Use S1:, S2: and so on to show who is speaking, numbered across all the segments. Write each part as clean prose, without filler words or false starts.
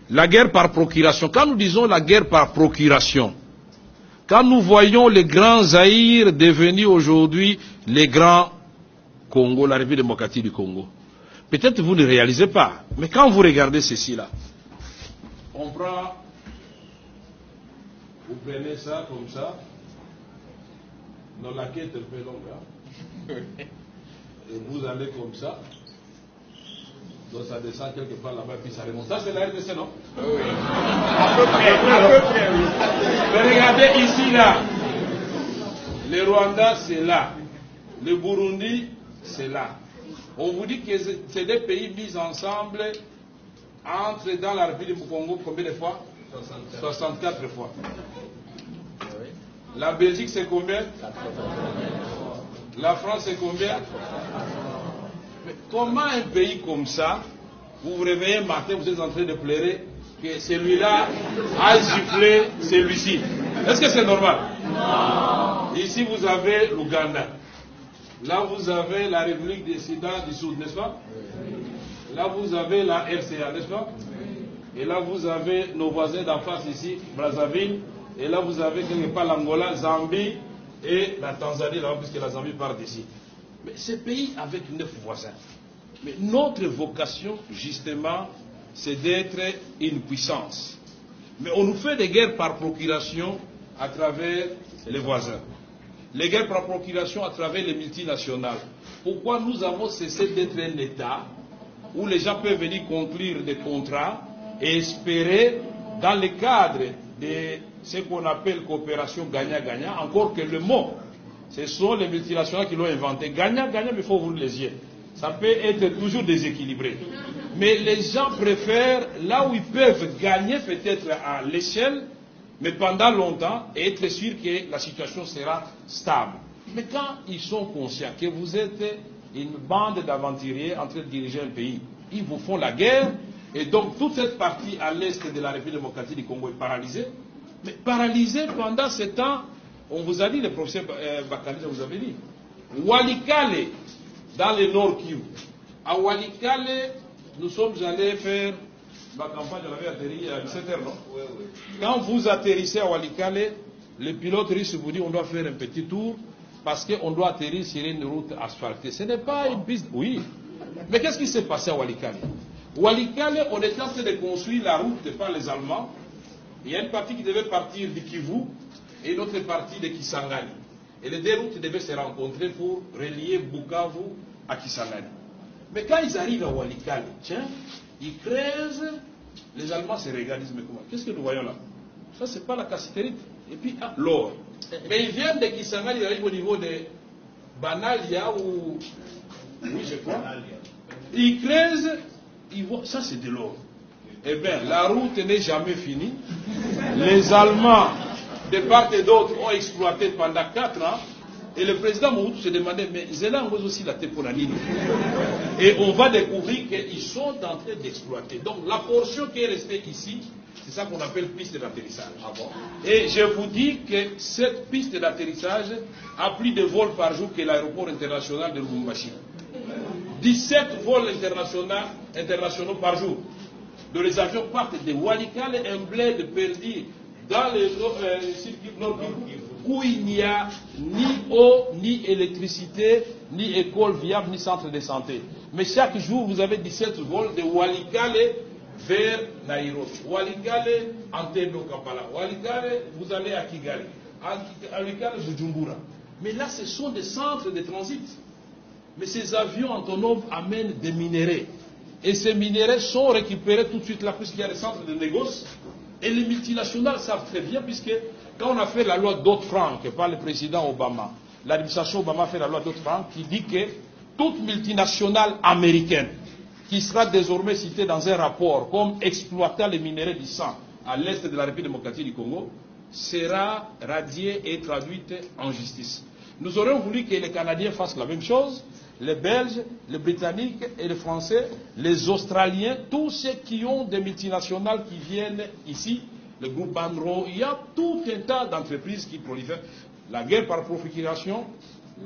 S1: La guerre par procuration. Quand nous disons la guerre par procuration, quand nous voyons les grands Zaïre devenir aujourd'hui les grands Congo, la République démocratique du Congo, peut-être vous ne réalisez pas, mais quand vous regardez ceci-là, on prend, vous prenez ça comme ça, dans la quête un peu longue, hein? Et vous allez comme ça, donc ça descend quelque part là-bas, puis ça remonte. Ça c'est la RDC, non? Oui. À peu près, oui. Mais regardez ici, là, le Rwanda, c'est là, le Burundi, c'est là. On vous dit que c'est des pays mis ensemble, entre dans la République du Congo, combien de fois? 64 fois. La Belgique, c'est combien? La France, c'est combien? Mais comment un pays comme ça, vous vous réveillez un matin, vous êtes en train de pleurer que celui-là a giflé celui-ci? Est-ce que c'est normal? Non. Ici, vous avez l'Ouganda. Là, vous avez la République des Soudan du Sud, n'est-ce pas? Là, vous avez la RCA, n'est-ce pas? Et là, vous avez nos voisins d'en face ici, Brazzaville. Et là, vous avez quelque part l'Angola, Zambie et la Tanzanie, là, puisque la Zambie part d'ici. Mais ces pays avec 9 voisins. Mais notre vocation, justement, c'est d'être une puissance. Mais on nous fait des guerres par procuration à travers les voisins. Les guerres par procuration à travers les multinationales. Pourquoi nous avons cessé d'être un État où les gens peuvent venir conclure des contrats et espérer, dans le cadre de ce qu'on appelle coopération gagnant-gagnant, encore que le mot, ce sont les multinationales qui l'ont inventé. Gagnant-gagnant, mais il faut ouvrir les yeux. Ça peut être toujours déséquilibré. Mais les gens préfèrent, là où ils peuvent gagner peut-être à l'échelle, mais pendant longtemps, et être sûr que la situation sera stable. Mais quand ils sont conscients que vous êtes une bande d'aventuriers en train de diriger un pays, ils vous font la guerre, et donc toute cette partie à l'est de la République démocratique du Congo est paralysée. Mais paralysée pendant ce temps, on vous a dit, le professeur Bakali vous avez dit, Walikale, dans le Nord Kivu, à Walikale, nous sommes allés faire ma campagne, on avait atterri à 17h, non? Oui, oui. Quand vous atterrissez à Walikale, le pilote russe vous dit on doit faire un petit tour parce qu'on doit atterrir sur une route asphaltée. Ce n'est pas une piste. Oui. Mais qu'est-ce qui s'est passé à Walikale? Walikale, on était en train de construire la route par les Allemands. Il y a une partie qui devait partir de Kivu et une autre partie de Kisangani. Et les deux routes devaient se rencontrer pour relier Bukavu à Kisangani. Mais quand ils arrivent à Walikale, tiens, ils creusent, les Allemands se regardent, ils disent, mais comment? Qu'est-ce que nous voyons là? Ça, c'est pas la cassiterite. Et puis, ah, l'or. Mais ils viennent de Kisangani, ils arrivent au niveau de Banalia ou... Oui, je crois. Ils creusent, ils voient, ça c'est de l'or. Eh bien, la route n'est jamais finie. Les Allemands, de part et d'autre, ont exploité pendant 4 ans. Et le président Mobutu se demandait, mais Zéla on aussi la Teponanine. Et on va découvrir qu'ils sont en train d'exploiter. Donc la portion qui est restée ici, c'est ça qu'on appelle piste d'atterrissage. Ah bon? Et je vous dis que cette piste d'atterrissage a plus de vols par jour que l'aéroport international de Lubumbashi. 17 vols internationaux par jour. Donc les avions partent de Walikale, un bled perdu dans le circuit nord où il n'y a ni eau, ni électricité, ni école viable, ni centre de santé. Mais chaque jour, vous avez 17 vols de Walikale vers Nairobi. Walikale, Entebbe, Kampala. Walikale, vous allez à Kigali. Walikale, Bujumbura. Mais là, ce sont des centres de transit. Mais ces avions autonomes amènent des minéraux. Et ces minéraux sont récupérés tout de suite là, puisqu'il y a des centres de négoce. Et les multinationales savent très bien, puisque quand on a fait la loi Dodd-Frank par le président Obama, l'administration Obama a fait la loi Dodd-Frank qui dit que toute multinationale américaine qui sera désormais citée dans un rapport comme exploitant les minéraux du sang à l'est de la République démocratique du Congo sera radiée et traduite en justice. Nous aurions voulu que les Canadiens fassent la même chose, les Belges, les Britanniques et les Français, les Australiens, tous ceux qui ont des multinationales qui viennent ici, le groupe Banro, il y a tout un tas d'entreprises qui prolifèrent. La guerre par procuration,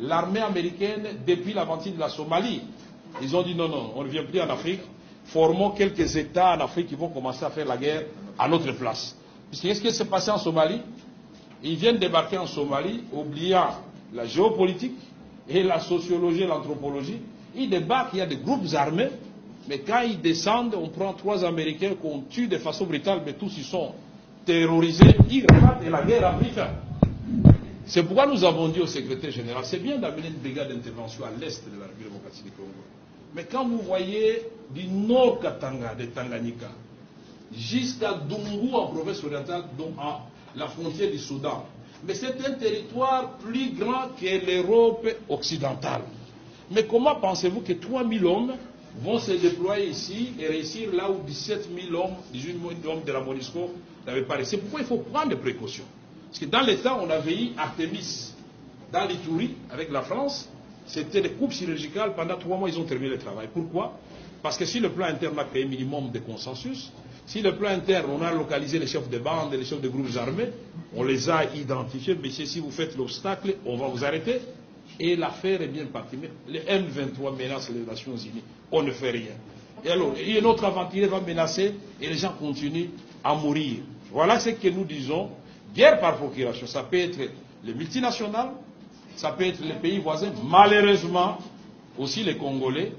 S1: l'armée américaine, depuis l'aventure de la Somalie, ils ont dit non, non, on ne vient plus en Afrique, formons quelques États en Afrique qui vont commencer à faire la guerre à notre place. Puisque qu'est-ce qui s'est passé en Somalie? Ils viennent débarquer en Somalie, oubliant la géopolitique et la sociologie et l'anthropologie. Ils débarquent, il y a des groupes armés, mais quand ils descendent, on prend 3 Américains qu'on tue de façon brutale, mais tous ils sont terrorisés, ils repartent et la guerre a pris fin. C'est pourquoi nous avons dit au secrétaire général, c'est bien d'amener une brigade d'intervention à l'est de la République démocratique du Congo. Mais quand vous voyez du nord Katanga, de Tanganyika, jusqu'à Dungu en province orientale, donc à la frontière du Soudan, mais c'est un territoire plus grand que l'Europe occidentale. Mais comment pensez-vous que 3000 hommes vont se déployer ici et réussir là où 17 000 hommes, 18 000 hommes de la MONUSCO n'avaient pas réussi? C'est pourquoi il faut prendre des précautions. Parce que dans l'État, on avait eu Artemis dans l'Ituri avec la France. C'était des coupes chirurgicales. Pendant 3 mois, ils ont terminé le travail. Pourquoi? Parce que si le plan interne a créé un minimum de consensus, si le plan interne, on a localisé les chefs de bande et les chefs de groupes armés, on les a identifiés, mais si vous faites l'obstacle, on va vous arrêter. Et l'affaire est bien partie. Mais les M23 menacent les Nations Unies. On ne fait rien. Et alors, un autre aventurier va menacer et les gens continuent à mourir. Voilà ce que nous disons. Guerre par procuration, ça peut être les multinationales, ça peut être les pays voisins, malheureusement aussi les Congolais.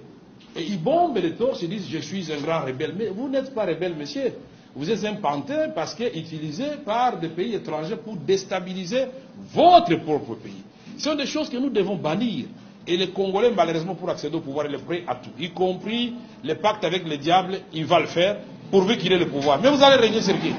S1: Et ils bombent les torses, ils disent je suis un grand rebelle. Mais vous n'êtes pas rebelle, monsieur. Vous êtes un pantin parce que utilisé par des pays étrangers pour déstabiliser votre propre pays. Ce sont des choses que nous devons bannir. Et les Congolais, malheureusement, pour accéder au pouvoir, ils sont prêts à tout. Y compris les pactes avec le diable, il va le faire pourvu qu'il ait le pouvoir. Mais vous allez régner sur qui?